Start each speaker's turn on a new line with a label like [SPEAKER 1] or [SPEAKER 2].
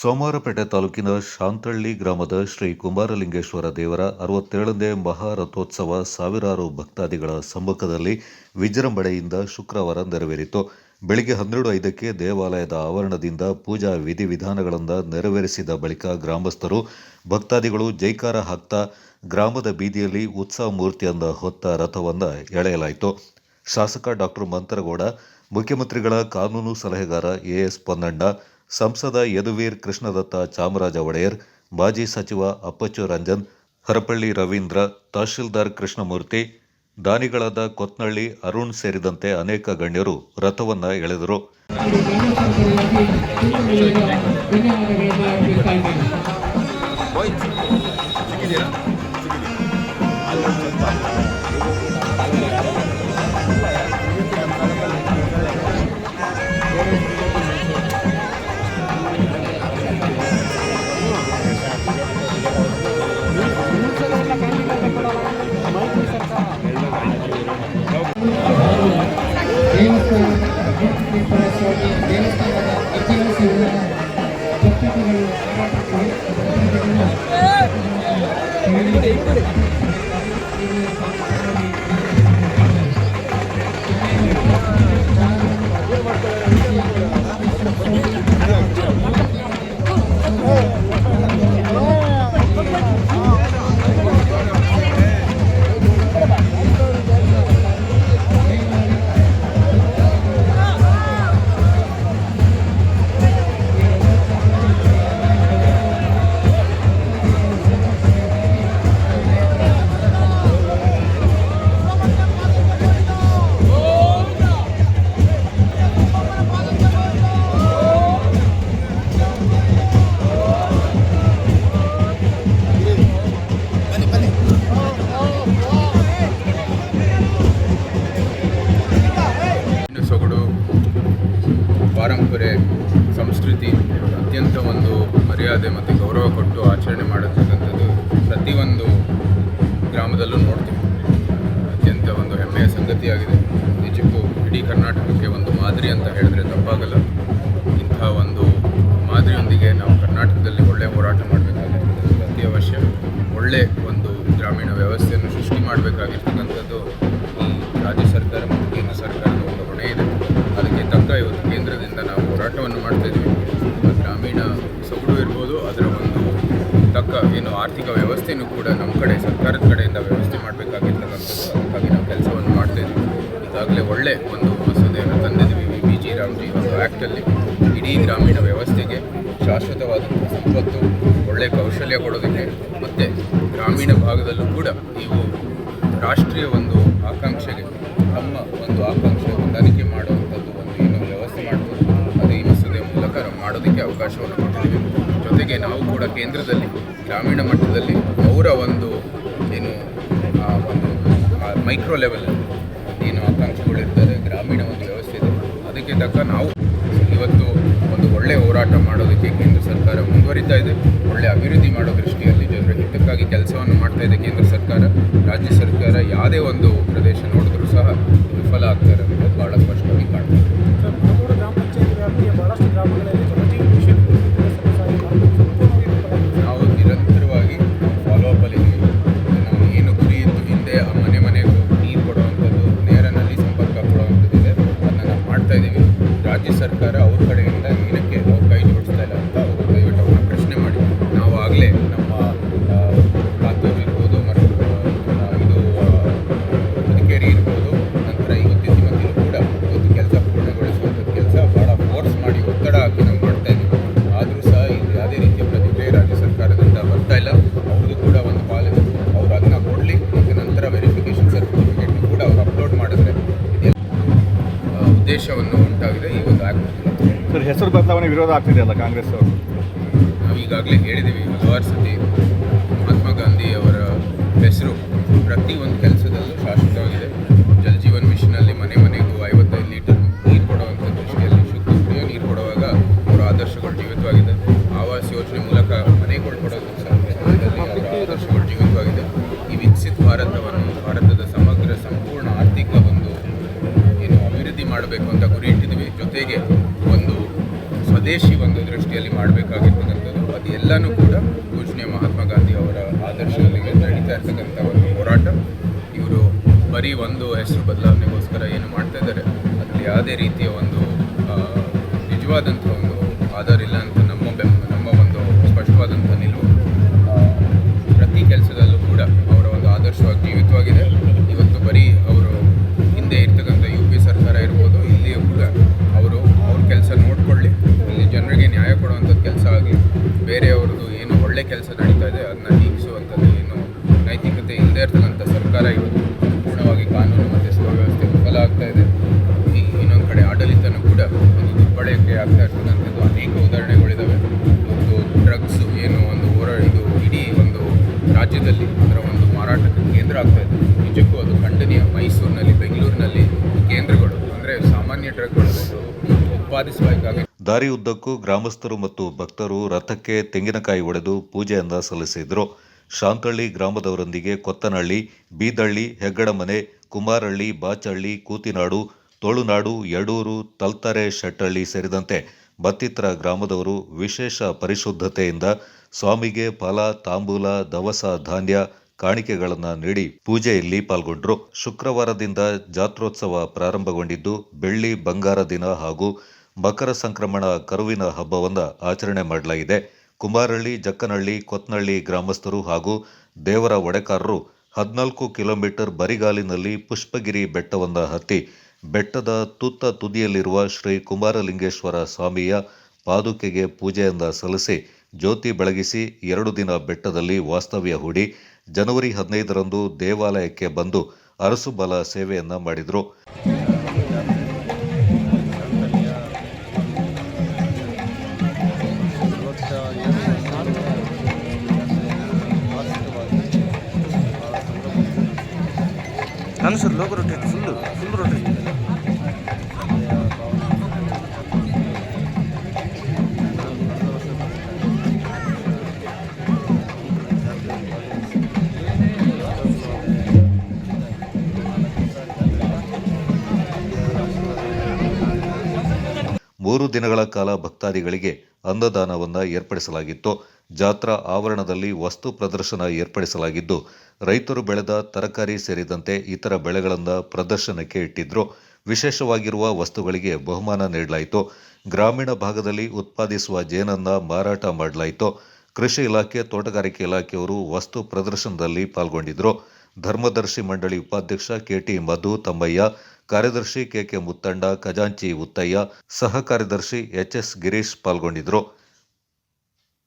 [SPEAKER 1] ಸೋಮವಾರಪೇಟೆ ತಾಲೂಕಿನ ಶಾಂತಳ್ಳಿ ಗ್ರಾಮದ ಶ್ರೀ ಕುಮಾರಲಿಂಗೇಶ್ವರ ದೇವರ 67ನೇ ಮಹಾರಥೋತ್ಸವ ಸಾವಿರಾರು ಭಕ್ತಾದಿಗಳ ಸಮ್ಮುಖದಲ್ಲಿ ವಿಜೃಂಭಣೆಯಿಂದ ಶುಕ್ರವಾರ ನೆರವೇರಿತು. ಬೆಳಗ್ಗೆ 12:05ಕ್ಕೆ ದೇವಾಲಯದ ಆವರಣದಿಂದ ಪೂಜಾ ವಿಧಿವಿಧಾನಗಳನ್ನು ನೆರವೇರಿಸಿದ ಬಳಿಕ ಗ್ರಾಮಸ್ಥರು, ಭಕ್ತಾದಿಗಳು ಜೈಕಾರ ಹಾಕ್ತಾ ಗ್ರಾಮದ ಬೀದಿಯಲ್ಲಿ ಉತ್ಸವ ಮೂರ್ತಿಯನ್ನು ಹೊತ್ತ ರಥವನ್ನು ಎಳೆಯಲಾಯಿತು. ಶಾಸಕ ಡಾ ಮಂತರಗೌಡ, ಮುಖ್ಯಮಂತ್ರಿಗಳ ಕಾನೂನು ಸಲಹೆಗಾರ ಎಎಸ್ ಪೊನ್ನಣ್ಣ, ಸಂಸದ ಯದುವೀರ್ ಕೃಷ್ಣದತ್ತ ಚಾಮರಾಜ ಒಡೆಯರ್, ಮಾಜಿ ಸಚಿವ ಅಪ್ಪಚ್ಚು ರಂಜನ್, ಹರಪಳ್ಳಿ ರವೀಂದ್ರ, ತಹಶೀಲ್ದಾರ್ ಕೃಷ್ಣಮೂರ್ತಿ, ದಾನಿಗಳಾದ ಕೊತ್ನಳ್ಳಿ ಅರುಣ್ ಸೇರಿದಂತೆ ಅನೇಕ ಗಣ್ಯರು ರಥವನ್ನು ಎಳೆದರು.
[SPEAKER 2] ಪಾರಂಪರೆ ಸಂಸ್ಕೃತಿ ಅತ್ಯಂತ ಒಂದು ಮರ್ಯಾದೆ ಮತ್ತು ಗೌರವ ಕೊಟ್ಟು ಆಚರಣೆ ಮಾಡತಕ್ಕಂಥದ್ದು ಪ್ರತಿಯೊಂದು ಗ್ರಾಮದಲ್ಲೂ ನೋಡ್ತೀವಿ. ಅತ್ಯಂತ ಒಂದು ಹೆಮ್ಮೆಯ ಸಂಗತಿಯಾಗಿದೆ. ನಿಜಕ್ಕೂ ಇಡೀ ಕರ್ನಾಟಕಕ್ಕೆ ಒಂದು ಮಾದರಿ ಅಂತ ಹೇಳಿದ್ರೆ ತಪ್ಪಾಗಲ್ಲ. ಇಂಥ ಒಂದು ಮಾದರಿಯೊಂದಿಗೆ ನಾವು ಕರ್ನಾಟಕದಲ್ಲಿ ಒಳ್ಳೆಯ ಹೋರಾಟ ಮಾಡಬೇಕಾಗಿರ್ತಕ್ಕಂಥದ್ದು ಅತ್ಯವಶ್ಯ. ಒಳ್ಳೆ ಒಂದು ಗ್ರಾಮೀಣ ವ್ಯವಸ್ಥೆಯನ್ನು ಸೃಷ್ಟಿ ಮಾಡಬೇಕಾಗಿರ್ತಕ್ಕಂಥದ್ದು ಈ ರಾಜ್ಯ ಸರ್ಕಾರ ಮತ್ತು ಕೇಂದ್ರ ಸರ್ಕಾರದ ಒಂದು ಹೊಣೆ ಇದೆ. ಅದಕ್ಕೆ ತಕ್ಕ ಇವತ್ತು ಕೇಂದ್ರದಿಂದ ನಾವು ಹೋರಾಟವನ್ನು ಮಾಡ್ತಾಯಿದ್ದೀವಿ. ಗ್ರಾಮೀಣ ಸೊಗಡು ಇರ್ಬೋದು, ಅದರ ಒಂದು ತಕ್ಕ ಏನು ಆರ್ಥಿಕ ವ್ಯವಸ್ಥೆಯೂ ಕೂಡ ನಮ್ಮ ಕಡೆ ಸರ್ಕಾರದ ಕಡೆಯಿಂದ ವ್ಯವಸ್ಥೆ ಮಾಡಬೇಕಾಗಿರ್ತಕ್ಕಂಥದ್ದು. ಅದಕ್ಕಾಗಿ ನಾವು ಕೆಲಸವನ್ನು ಮಾಡ್ತಾಯಿದ್ದೀವಿ. ಈಗಾಗಲೇ ಒಳ್ಳೆ ಒಂದು ಮಸೂದೆಯನ್ನು ತಂದಿದ್ದೀವಿ. VBG ರಾಮ್ಜಿ ಒಂದು ಆ್ಯಕ್ಟಲ್ಲಿ ಇಡೀ ಗ್ರಾಮೀಣ ವ್ಯವಸ್ಥೆಗೆ ಶಾಶ್ವತವಾದಂಥ ಸಂಪತ್ತು, ಒಳ್ಳೆಯ ಕೌಶಲ್ಯ ಕೊಡೋದಕ್ಕೆ ಮತ್ತು ಗ್ರಾಮೀಣ ಭಾಗದಲ್ಲೂ ಕೂಡ ನೀವು ರಾಷ್ಟ್ರೀಯ ಒಂದು ಆಕಾಂಕ್ಷೆಗೆ ನಮ್ಮ ಒಂದು ಆಕಾಂಕ್ಷೆ ಹೊಂದಾಣಿಕೆ ಮಾಡುವಂಥದ್ದು ಒಂದು ಏನು ವ್ಯವಸ್ಥೆ ಮಾಡ್ಬೋದು, ಅದು ಈ ಮಸೂದೆಯ ಮೂಲಕ ಮಾಡೋದಕ್ಕೆ ಅವಕಾಶವನ್ನು ಕೊಟ್ಟಿದ್ದೀವಿ. ಜೊತೆಗೆ ನಾವು ಕೂಡ ಕೇಂದ್ರದಲ್ಲಿ ಗ್ರಾಮೀಣ ಮಟ್ಟದಲ್ಲಿ ಅವರ ಒಂದು ಏನು ಒಂದು ಮೈಕ್ರೋ ಲೆವೆಲ್ ಏನು ಆಕಾಂಕ್ಷೆಗಳಿರ್ತಾರೆ, ಗ್ರಾಮೀಣ ಒಂದು ವ್ಯವಸ್ಥೆ ಇದೆ, ಅದಕ್ಕೆ ತಕ್ಕ ನಾವು ಇವತ್ತು ಒಂದು ಒಳ್ಳೆಯ ಹೋರಾಟ ಮಾಡೋದಕ್ಕೆ ಕೇಂದ್ರ ಸರ್ಕಾರ ಮುಂದುವರಿತಾ ಇದೆ. ಒಳ್ಳೆಯ ಅಭಿವೃದ್ಧಿ ಮಾಡೋ ದೃಷ್ಟಿಯಲ್ಲಿ ಜನರ ಹಿತಕ್ಕಾಗಿ ಕೆಲಸವನ್ನು ಮಾಡ್ತಾ ಇದೆ ಕೇಂದ್ರ ಸರ್ಕಾರ. ರಾಜ್ಯ ಸರ್ಕಾರ ಯಾವುದೇ ಒಂದು ಪ್ರದೇಶ ನೋಡಿದ್ರೂ ಸಹ ವಿಫಲ ಆಗ್ತಾರೆ ಅನ್ನೋದು ಭಾಳ ಸ್ಪಷ್ಟವಾಗಿ ಕಾಣ್ತದೆ. ನಾವು ನಿರಂತರವಾಗಿ ಫಾಲೋ ಅಪ್ ಅಲ್ಲಿದ್ದೀವಿ. ನಾವು ಏನು ಗುರಿ ಇತ್ತು ಹಿಂದೆ ಆ ಮನೆಗೂ ನೀರು ಕೊಡುವಂಥದ್ದು, ನೇರ ನಲ್ಲಿ ಸಂಪರ್ಕ ಕೊಡುವಂಥದ್ದಿದೆ, ಅದನ್ನು ನಾವು ಮಾಡ್ತಾ ಇದ್ದೀವಿ. ರಾಜ್ಯ ಸರ್ಕಾರ ಅವ್ರ ಕಡೆಯಿಂದ ಏನಕ್ಕೆ ಅವ್ರ ಕೈ ಜೋಡಿಸ್ತಾ ಇಲ್ಲ ಅಂತ ಅವರು ದಯವಿಟ್ಟು ಅವ್ರನ್ನ ಪ್ರಶ್ನೆ ಮಾಡಿ. ನಾವು ಆಗಲೇ ನಮ್ಮ ಕಾತೂರು ಇರ್ಬೋದು ಮತ್ತು ಇದು ಮಡಿಕೇರಿ ಇರ್ಬೋದು, ನಂತರ ಇವತ್ತಿನ ಮಧ್ಯೆ ಕೂಡ ಇವತ್ತು ಕೆಲಸ ಪೂರ್ಣಗೊಳಿಸುವಂಥದ್ದು ಕೆಲಸ ಭಾಳ ಫೋರ್ಸ್ ಮಾಡಿ ಒತ್ತಡ ಹಾಕಿ ನಾವು ಮಾಡ್ತಾ ಇದ್ದೀವಿ. ಆದರೂ ಸಹ ಇದು ಯಾವುದೇ ರೀತಿಯ ಪ್ರತಿಕ್ರಿಯೆ ರಾಜ್ಯ ಸರ್ಕಾರದಿಂದ ಬರ್ತಾ ಇಲ್ಲ. ಅವ್ರದ್ದು ಕೂಡ ಒಂದು ಪಾಲಿದೆ, ಅವ್ರು ಅದನ್ನ ಕೊಡಲಿ ಮತ್ತು ನಂತರ ವೆರಿಫಿಕೇಷನ್ ಸರ್ಟಿಫಿಕೇಟ್ ಕೂಡ ಅವ್ರು ಅಪ್ಲೋಡ್ ಮಾಡಿದ್ರೆ ಉದ್ದೇಶವನ್ನು ಉಂಟಾಗಿದೆ ಈ ಒಂದು ಆ್ಯಕ್ಟ್.
[SPEAKER 3] ಸರ್, ಹೆಸರು ಬದಲಾವಣೆ ವಿರೋಧ ಆಗ್ತಿದೆಯಲ್ಲ ಕಾಂಗ್ರೆಸ್ ಅವರು?
[SPEAKER 2] ನಾವು ಈಗಾಗಲೇ ಹೇಳಿದ್ದೀವಿ ಹಲವಾರು ಸತಿ, ಮಹಾತ್ಮ ಗಾಂಧಿ ಅವರ ಹೆಸರು ಪ್ರತಿಯೊಂದು ಕೆಲಸದಲ್ಲೂ ಶಾಶ್ವತವಾಗಿದೆ. ಜಲ್ ಜೀವನ್ ಮಿಷನಲ್ಲಿ ಮನೆಗೂ 55 ಲೀಟರ್ ನೀರು ಕೊಡುವಂಥ ದೃಷ್ಟಿಯಲ್ಲಿ ಶುದ್ಧ ಕುಡಿಯೋ ನೀರು ಕೊಡುವಾಗ ಅವರ ಆದರ್ಶಗಳು ಜೀವಿತವಾಗಿದೆ. ಆವಾಸ್ ಯೋಜನೆ ಮೂಲಕ ಮನೆಗಳು ಕೊಡೋದು ಸಂದರ್ಭದಲ್ಲಿ ಅವರ ಆದರ್ಶಗಳು ಜೀವಿತವಾಗಿದೆ. ಈ ವಿಕಸಿತ ಭಾರತದ ಸಮಗ್ರ ಸಂಪೂರ್ಣ ಆರ್ಥಿಕ ಒಂದು ಏನು ಅಭಿವೃದ್ಧಿ ಮಾಡಬೇಕು ಅಂತ ಗುರಿ ಇಟ್ಟಿದ್ದೀವಿ. ಜೊತೆಗೆ ಒಂದು ಸ್ವದೇಶಿ ಒಂದು ದೃಷ್ಟಿಯಲ್ಲಿ ಮಾಡಬೇಕಾಗಿರ್ತಕ್ಕಂಥದ್ದು. ಅದು ಎಲ್ಲನೂ ಕೂಡ ಪೂಜ್ಯ ಮಹಾತ್ಮ ಗಾಂಧಿ ಅವರ ಆದರ್ಶಗಳಿಗೆ ನಡೀತಾ ಇರ್ತಕ್ಕಂಥ ಒಂದು ಹೋರಾಟ. ಇವರು ಬರೀ ಒಂದು ಹೆಸರು ಬದಲಾವಣೆಗೋಸ್ಕರ ಏನು ಮಾಡ್ತಾ ಇದ್ದಾರೆ, ಅದರಲ್ಲಿ ಯಾವುದೇ ರೀತಿಯ ಒಂದು ನಿಜವಾದಂಥ ಒಂದು ಆಧಾರ ಇಲ್ಲ ಅಂತ ನಮ್ಮ ಒಂದು ಸ್ಪಷ್ಟವಾದಂಥ ನಿಲುವು. ಪ್ರತಿ ಕೆಲಸದಲ್ಲೂ ಕೂಡ ಅವರ ಒಂದು ಆದರ್ಶವಾಗಿ ಜೀವಿತವಾಗಿದೆ. ಇವತ್ತು ಬರೀ ಅವರು ಹಿಂದೆ ಇರ್ತಕ್ಕಂಥ UP ಸರ್ಕಾರ ಇರ್ಬೋದು, ಇಲ್ಲಿಯೂ ಕೂಡ ಅವರು ಅವ್ರ ಕೆಲಸ ನೋಡಿಕೊಳ್ಳಿ, ಇಲ್ಲಿ ಜನರಿಗೆ ನ್ಯಾಯ ಕೊಡುವಂಥದ್ದು ಕೆಲಸ ಆಗಲಿ, ಬೇರೆಯವ್ರದ್ದು ಏನು ಒಳ್ಳೆ ಕೆಲಸ ನಡೀತಾ ಇದೆ ಅದನ್ನ ಟೀಕಿಸುವಂಥದ್ದು ಏನು ನೈತಿಕತೆ ಇಲ್ಲದೆ ಇರ್ತಕ್ಕಂಥ ಸರ್ಕಾರ ಇವತ್ತು ಸಂಪೂರ್ಣವಾಗಿ ಕಾನೂನು ಮತ್ತು ಸುವ್ಯವಸ್ಥೆ ವಿಫಲ ಆಗ್ತಾ ಇದೆ. ಇನ್ನೊಂದು ಕಡೆ ಆಡಳಿತನೂ ಕೂಡ ಒಂದು ದುರ್ಬಳಕೆ ಆಗ್ತಾ ಇರ್ತಕ್ಕಂಥದ್ದು ಅನೇಕ ಉದಾಹರಣೆಗಳಿದ್ದಾವೆ. ಇವತ್ತು ಡ್ರಗ್ಸ್ ಏನು ಒಂದು ಇದು ಇಡೀ ಒಂದು ರಾಜ್ಯದಲ್ಲಿ ಅದರ ಒಂದು ಮಾರಾಟಕ್ಕೆ ಕೇಂದ್ರ ಆಗ್ತಾ ಇದೆ. ನಿಜಕ್ಕೂ ಅದು ಖಂಡನೀಯ. ಮೈಸೂರಿನಲ್ಲಿ, ಬೆಂಗಳೂರಿನಲ್ಲಿ ಕೇಂದ್ರಗಳು ಅಂದರೆ ಸಾಮಾನ್ಯ ಡ್ರಗ್ಗಳು ಉತ್ಪಾದಿಸಬೇಕಾಗಿ.
[SPEAKER 1] ದಾರಿ ಉದ್ದಕ್ಕೂ ಗ್ರಾಮಸ್ಥರು ಮತ್ತು ಭಕ್ತರು ರಥಕ್ಕೆ ತೆಂಗಿನಕಾಯಿ ಒಡೆದು ಪೂಜೆಯನ್ನ ಸಲ್ಲಿಸಿದರು. ಶಾಂತಳ್ಳಿ ಗ್ರಾಮದವರೊಂದಿಗೆ ಕೊತ್ತನಹಳ್ಳಿ, ಬೀದಳ್ಳಿ, ಹೆಗ್ಗಡಮನೆ, ಕುಮಾರಹಳ್ಳಿ, ಬಾಚಹಳ್ಳಿ, ಕೂತಿನಾಡು, ತೋಳುನಾಡು, ಯಡೂರು, ತಲ್ತರೆ, ಶೆಟ್ಟಹಳ್ಳಿ ಸೇರಿದಂತೆ ಮತ್ತಿತರ ಗ್ರಾಮದವರು ವಿಶೇಷ ಪರಿಶುದ್ಧತೆಯಿಂದ ಸ್ವಾಮಿಗೆ ಫಲ, ತಾಂಬೂಲ, ದವಸ ಧಾನ್ಯ ಕಾಣಿಕೆಗಳನ್ನು ನೀಡಿ ಪೂಜೆಯಲ್ಲಿ ಪಾಲ್ಗೊಂಡರು. ಶುಕ್ರವಾರದಿಂದ ಜಾತ್ರೋತ್ಸವ ಪ್ರಾರಂಭಗೊಂಡಿದ್ದು ಬೆಳ್ಳಿ ಬಂಗಾರ ದಿನ ಹಾಗೂ ಮಕರ ಸಂಕ್ರಮಣ ಕರುವಿನ ಹಬ್ಬವನ್ನು ಆಚರಣೆ ಮಾಡಲಾಗಿದೆ. ಕುಮಾರಹಳ್ಳಿ, ಜಕ್ಕನಹಳ್ಳಿ, ಕೊತ್ನಹಳ್ಳಿ ಗ್ರಾಮಸ್ಥರು ಹಾಗೂ ದೇವರ ಒಡೆಕಾರರು 14 ಕಿಲೋಮೀಟರ್ ಬರಿಗಾಲಿನಲ್ಲಿ ಪುಷ್ಪಗಿರಿ ಬೆಟ್ಟವನ್ನು ಹತ್ತಿ ಬೆಟ್ಟದ ತುತ್ತ ತುದಿಯಲ್ಲಿರುವ ಶ್ರೀ ಕುಮಾರಲಿಂಗೇಶ್ವರ ಸ್ವಾಮಿಯ ಪಾದುಕೆಗೆ ಪೂಜೆಯನ್ನ ಸಲ್ಲಿಸಿ ಜ್ಯೋತಿ ಬೆಳಗಿಸಿ 2 ದಿನ ಬೆಟ್ಟದಲ್ಲಿ ವಾಸ್ತವ್ಯ ಹೂಡಿ ಜನವರಿ 15ರಂದು ದೇವಾಲಯಕ್ಕೆ ಬಂದು ಅರಸು ಬಲ ಸೇವೆಯನ್ನ ಮಾಡಿದರು.
[SPEAKER 4] ನಾನು ಸರ್ ಲೋಕ ರೊಟ್ಟಿ ಫುಲ್ ರೊಟ್ಟಿ.
[SPEAKER 1] ಮೂರು ದಿನಗಳ ಕಾಲ ಭಕ್ತಾದಿಗಳಿಗೆ ಅನ್ನದಾನವನ್ನು ಏರ್ಪಡಿಸಲಾಗಿತ್ತು. ಜಾತ್ರಾ ಆವರಣದಲ್ಲಿ ವಸ್ತು ಪ್ರದರ್ಶನ ಏರ್ಪಡಿಸಲಾಗಿದ್ದು ರೈತರು ಬೆಳೆದ ತರಕಾರಿ ಸೇರಿದಂತೆ ಇತರ ಬೆಳೆಗಳನ್ನು ಪ್ರದರ್ಶನಕ್ಕೆ ಇಟ್ಟಿದ್ರು. ವಿಶೇಷವಾಗಿರುವ ವಸ್ತುಗಳಿಗೆ ಬಹುಮಾನ ನೀಡಲಾಯಿತು. ಗ್ರಾಮೀಣ ಭಾಗದಲ್ಲಿ ಉತ್ಪಾದಿಸುವ ಜೇನನ್ನ ಮಾರಾಟ ಮಾಡಲಾಯಿತು. ಕೃಷಿ ಇಲಾಖೆ, ತೋಟಗಾರಿಕೆ ಇಲಾಖೆಯವರು ವಸ್ತು ಪ್ರದರ್ಶನದಲ್ಲಿ ಪಾಲ್ಗೊಂಡಿದ್ದರು. ಧರ್ಮದರ್ಶಿ ಮಂಡಳಿ ಉಪಾಧ್ಯಕ್ಷ KT ಮಧು ತಮ್ಮಯ್ಯ, ಕಾರ್ಯದರ್ಶಿ KK ಮುತ್ತಂಡ, ಖಜಾಂಚಿ ಉತ್ತಯ್ಯ, ಸಹ ಕಾರ್ಯದರ್ಶಿ HS ಗಿರೀಶ್ ಪಾಲ್ಗೊಂಡಿದ್ದರು.